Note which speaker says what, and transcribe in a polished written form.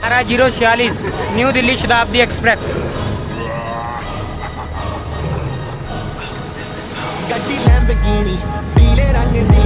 Speaker 1: 12:46 new Delhi Shatabdi express.
Speaker 2: ਗੱਡੀ ਲੈਂਬਗੀਨੀ ਪੀਲੇ ਰੰਗ ਦੀ